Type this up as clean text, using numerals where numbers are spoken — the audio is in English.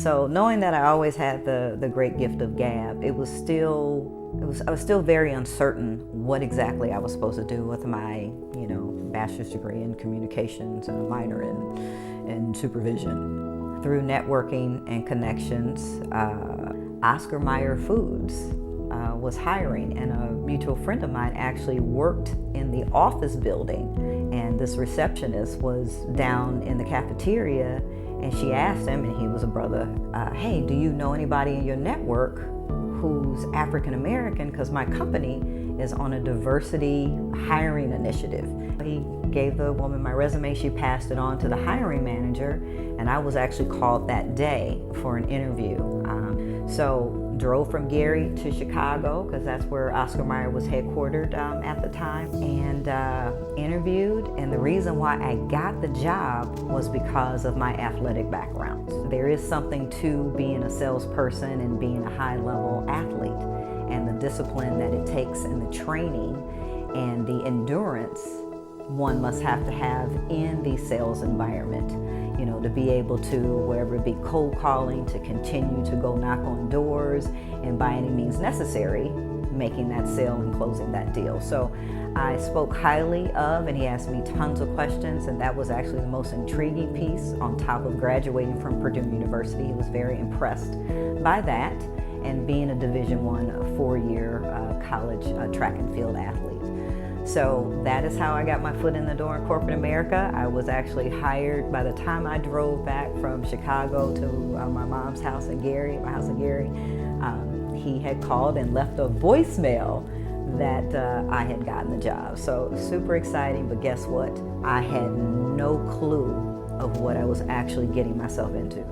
So knowing that I always had the great gift of gab, I was still very uncertain what exactly I was supposed to do with my, bachelor's degree in communications and a minor in supervision. Through networking and connections, Oscar Mayer Foods was hiring, and a mutual friend of mine actually worked in the office building, and this receptionist was down in the cafeteria, and she asked him, and he was a brother, hey, do you know anybody in your network who's African American, because my company is on a diversity hiring initiative. He gave the woman my resume, she passed it on to the hiring manager, and I was actually called that day for an interview. So drove from Gary to Chicago, because that's where Oscar Mayer was headquartered at the time, and interviewed, and the reason why I got the job was because of my athletic background. There is something to being a salesperson and being a high-level athlete, and the discipline that it takes and the training and the endurance one must have to have in the sales environment, to be able to, wherever it be cold calling, to continue to go knock on doors, and by any means necessary, making that sale and closing that deal. So I spoke highly of, and he asked me tons of questions, and that was actually the most intriguing piece on top of graduating from Purdue University. He was very impressed by that, and being a Division I four-year college track and field athlete. So that is how I got my foot in the door in corporate America. I was actually hired by the time I drove back from Chicago to my mom's house in Gary, my house in Gary. He had called and left a voicemail that I had gotten the job. So super exciting, but guess what? I had no clue of what I was actually getting myself into.